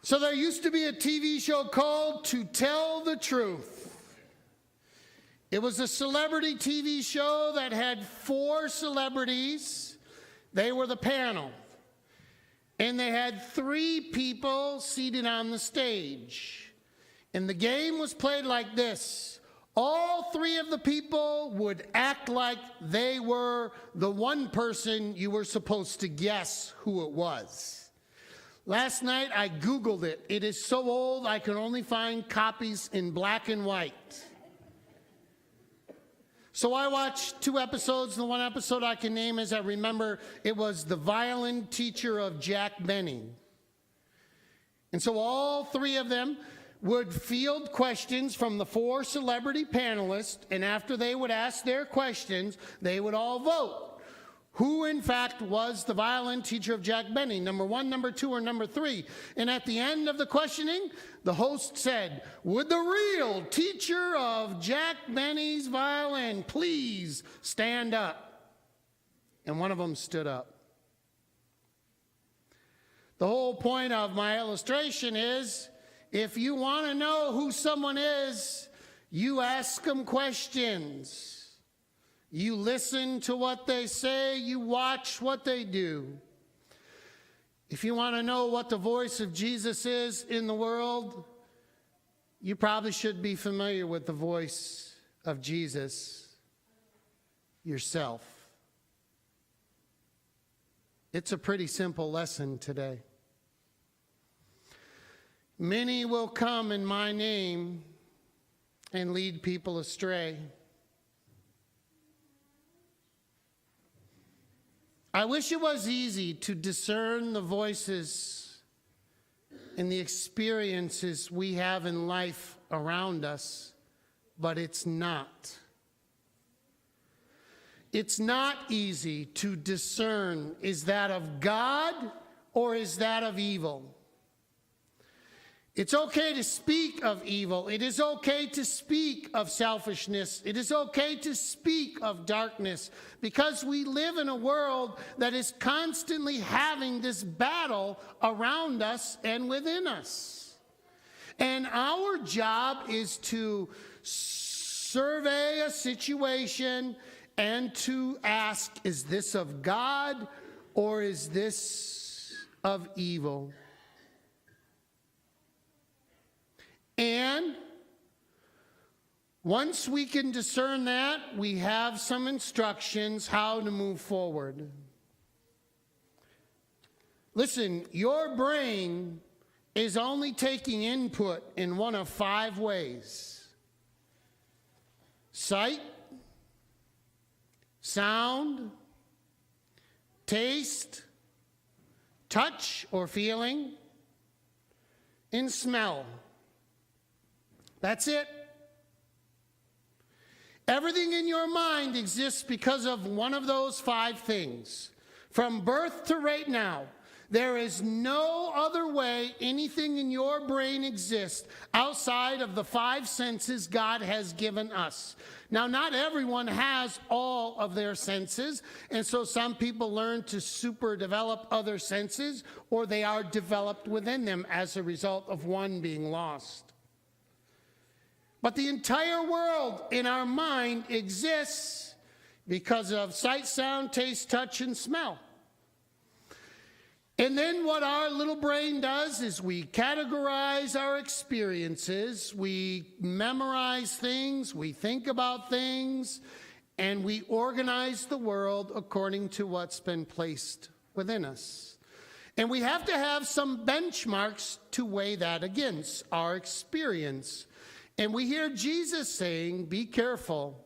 So there used to be a TV show called To Tell the Truth. It was a celebrity TV show that had 4 celebrities. They were the panel. And they had 3 people seated on the stage. And the game was played like this. All 3 of the people would act like they were the one person you were supposed to guess who it was. Last night I Googled it. It is so old I can only find copies in black and white. So I watched 2 episodes. The one episode I can name as I remember, it was The Violin Teacher of Jack Benny. And so all 3 of them would field questions from the 4 celebrity panelists, and after they would ask their questions, they would all vote who in fact was the violin teacher of Jack Benny, number 1, number 2, or number 3. And at the end of the questioning, the host said, "Would the real teacher of Jack Benny's violin please stand up?" And one of them stood up. The whole point of my illustration is, if you want to know who someone is, you ask them questions. You listen to what they say, you watch what they do. If you want to know what the voice of Jesus is in the world, you probably should be familiar with the voice of Jesus yourself. It's a pretty simple lesson today. Many will come in my name and lead people astray. I wish it was easy to discern the voices and the experiences we have in life around us, but it's not. It's not easy to discern, is that of God or is that of evil? It's okay to speak of evil. It is okay to speak of selfishness. It is okay to speak of darkness, because we live in a world that is constantly having this battle around us and within us. And our job is to survey a situation and to ask, is this of God or is this of evil? And once we can discern that, we have some instructions how to move forward. Listen, your brain is only taking input in one of 5 ways: sight, sound, taste, touch or feeling, and smell. That's it. Everything in your mind exists because of one of those 5 things. From birth to right now, there is no other way anything in your brain exists outside of the 5 senses God has given us. Now, not everyone has all of their senses, and so some people learn to super develop other senses, or they are developed within them as a result of one being lost. But the entire world in our mind exists because of sight, sound, taste, touch, and smell. And then what our little brain does is we categorize our experiences, we memorize things, we think about things, and we organize the world according to what's been placed within us. And we have to have some benchmarks to weigh that against our experience. And we hear Jesus saying, be careful.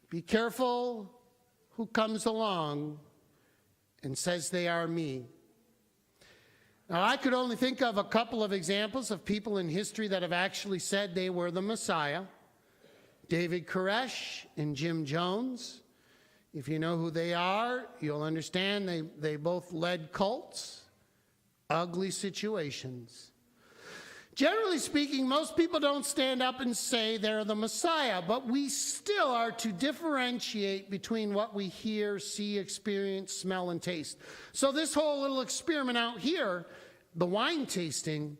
Be careful who comes along and says they are me. Now, I could only think of a couple of examples of people in history that have actually said they were the Messiah. David Koresh and Jim Jones. If you know who they are, you'll understand they both led cults. Ugly situations. Generally speaking, most people don't stand up and say they're the Messiah, but we still are to differentiate between what we hear, see, experience, smell, and taste. So this whole little experiment out here, the wine tasting,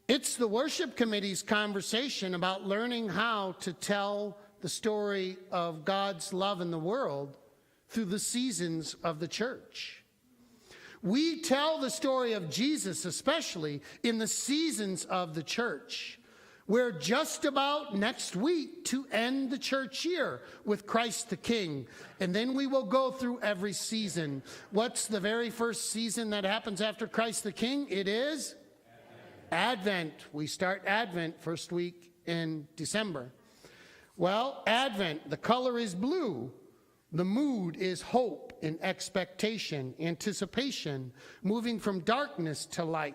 it's the worship committee's conversation about learning how to tell the story of God's love in the world through the seasons of the church. We tell the story of Jesus, especially in the seasons of the church. We're just about next week to end the church year with Christ the King. And then we will go through every season. What's the very first season that happens after Christ the King? It is Advent. We start Advent first week in December. Well, Advent, the color is blue. The mood is hope and expectation, anticipation, moving from darkness to light.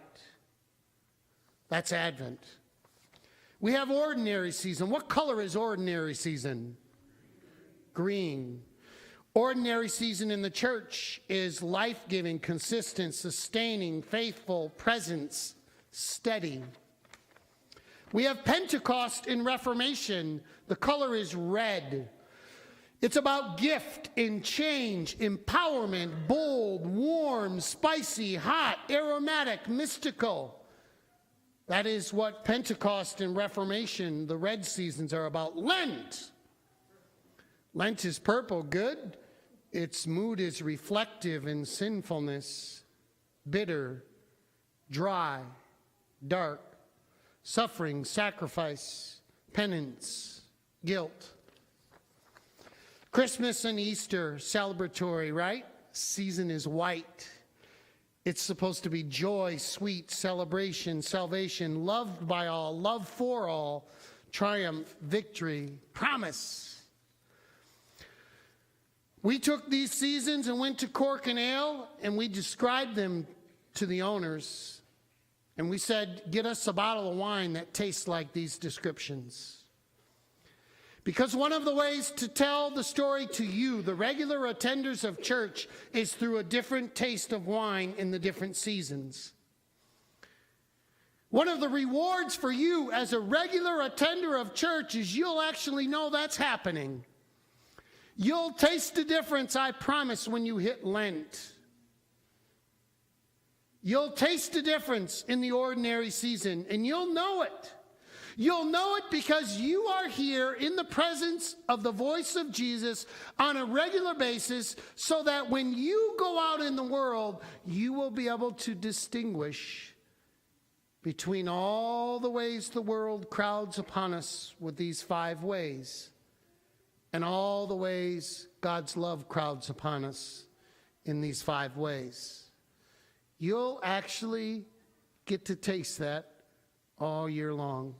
That's Advent. We have ordinary season. What color is ordinary season? Green. Ordinary season in the church is life-giving, consistent, sustaining, faithful, presence, steady. We have Pentecost in Reformation. The color is red. It's about gift and change, empowerment, bold, warm, spicy, hot, aromatic, mystical. That is what Pentecost and Reformation, the red seasons, are about. Lent. Lent is purple, good. Its mood is reflective in sinfulness, bitter, dry, dark, suffering, sacrifice, penance, guilt. Christmas and Easter, celebratory, right? Season is white. It's supposed to be joy, sweet, celebration, salvation, loved by all, love for all, triumph, victory, promise. We took these seasons and went to Cork and Ale, and we described them to the owners. And we said, get us a bottle of wine that tastes like these descriptions. Because one of the ways to tell the story to you, the regular attenders of church, is through a different taste of wine in the different seasons. One of the rewards for you as a regular attender of church is you'll actually know that's happening. You'll taste the difference, I promise, when you hit Lent. You'll taste the difference in the ordinary season, and you'll know it. You'll know it because you are here in the presence of the voice of Jesus on a regular basis, so that when you go out in the world, you will be able to distinguish between all the ways the world crowds upon us with these 5 ways, and all the ways God's love crowds upon us in these 5 ways. You'll actually get to taste that all year long.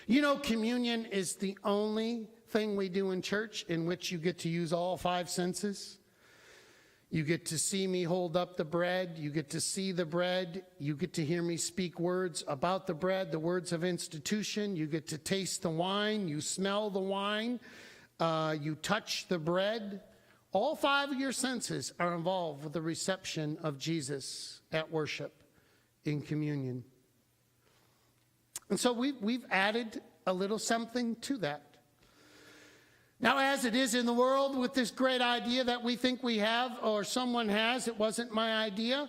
You know, communion is the only thing we do in church in which you get to use all 5 senses. You get to see me hold up the bread. You get to see the bread. You get to hear me speak words about the bread, the words of institution. You get to taste the wine. You smell the wine. You touch the bread. All 5 of your senses are involved with the reception of Jesus at worship in communion. And so we've added a little something to that. Now, as it is in the world with this great idea that we think we have, or someone has, it wasn't my idea,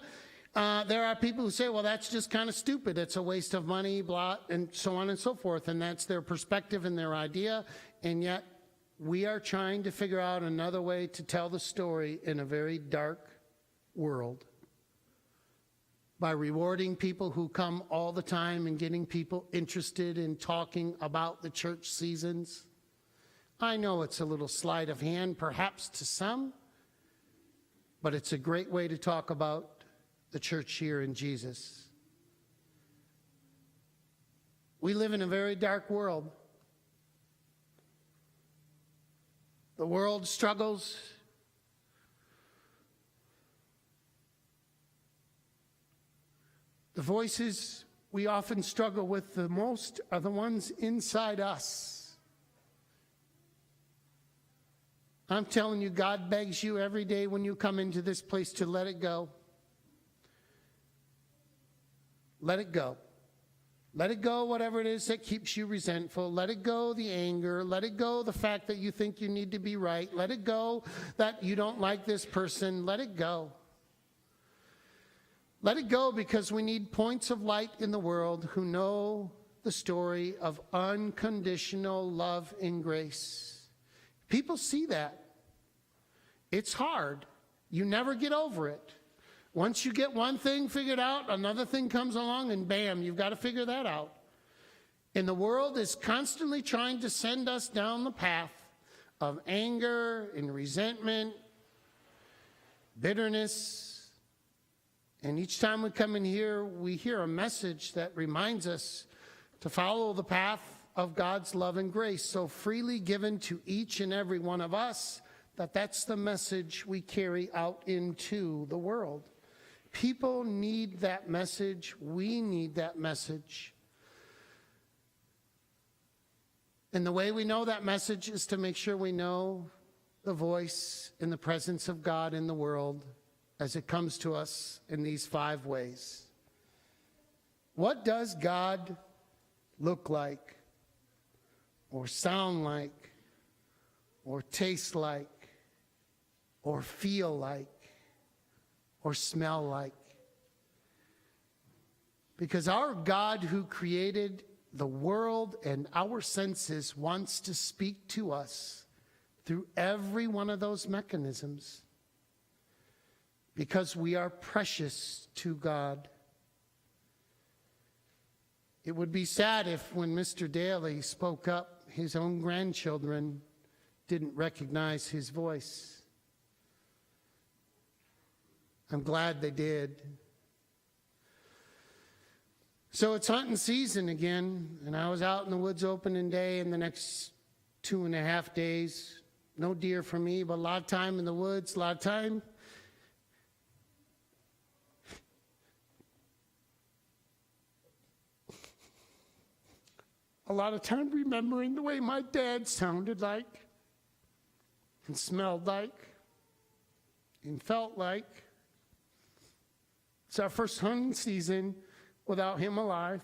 there are people who say, well, that's just kind of stupid. It's a waste of money, blah, and so on and so forth. And that's their perspective and their idea. And yet, we are trying to figure out another way to tell the story in a very dark world, by rewarding people who come all the time and getting people interested in talking about the church seasons. I know it's a little sleight of hand, perhaps to some, but it's a great way to talk about the church here in Jesus. We live in a very dark world. The world struggles. The voices we often struggle with the most are the ones inside us. I'm telling you, God begs you every day when you come into this place to let it go. Let it go. Let it go, whatever it is that keeps you resentful. Let it go, the anger. Let it go, the fact that you think you need to be right. Let it go, that you don't like this person. Let it go. Let it go, because we need points of light in the world who know the story of unconditional love and grace. People see that. It's hard. You never get over it. Once you get one thing figured out, another thing comes along and bam, you've got to figure that out. And the world is constantly trying to send us down the path of anger and resentment, bitterness. And each time we come in here, we hear a message that reminds us to follow the path of God's love and grace, so freely given to each and every one of us, that's the message we carry out into the world. People need that message. We need that message. And the way we know that message is to make sure we know the voice and the presence of God in the world as it comes to us in these 5 ways. What does God look like, or sound like, or taste like, or feel like, or smell like? Because our God, who created the world and our senses, wants to speak to us through every one of those mechanisms, because we are precious to God. It would be sad if, when Mr. Daly spoke up, his own grandchildren didn't recognize his voice. I'm glad they did. So it's hunting season again, and I was out in the woods opening day, and the next 2.5 days, no deer for me, but a lot of time in the woods, a lot of time remembering the way my dad sounded like, and smelled like, and felt like. It's our first hunting season without him alive.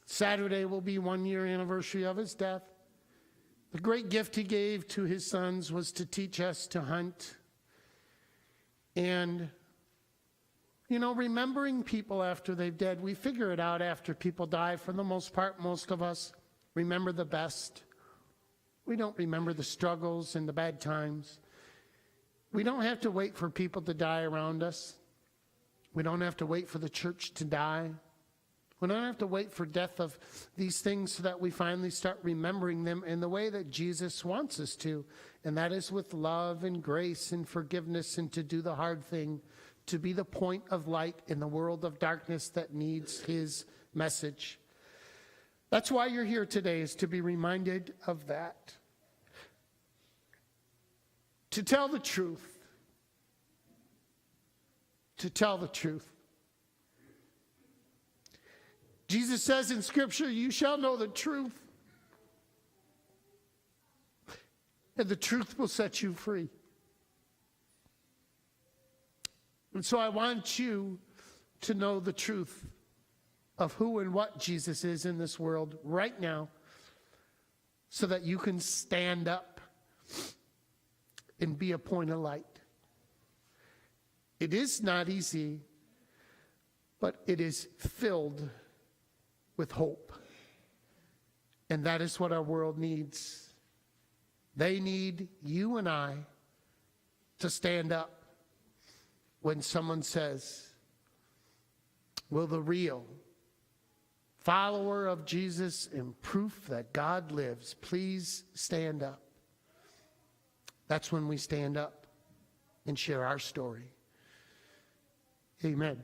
Saturday will be 1-year anniversary of his death. The great gift he gave to his sons was to teach us to hunt. And, you know, remembering people after they've dead, we figure it out after people die. For the most part, most of us remember the best. We don't remember the struggles and the bad times. We don't have to wait for people to die around us. We don't have to wait for the church to die. We don't have to wait for death of these things so that we finally start remembering them in the way that Jesus wants us to, and that is with love and grace and forgiveness, and to do the hard thing, to be the point of light in the world of darkness that needs his message. That's why you're here today, is to be reminded of that. To tell the truth. To tell the truth. Jesus says in Scripture, you shall know the truth, and the truth will set you free. And so I want you to know the truth of who and what Jesus is in this world right now, so that you can stand up and be a point of light. It is not easy, but it is filled with hope. And that is what our world needs. They need you and I to stand up when someone says, will the real follower of Jesus and proof that God lives please stand up? That's when we stand up and share our story. Amen.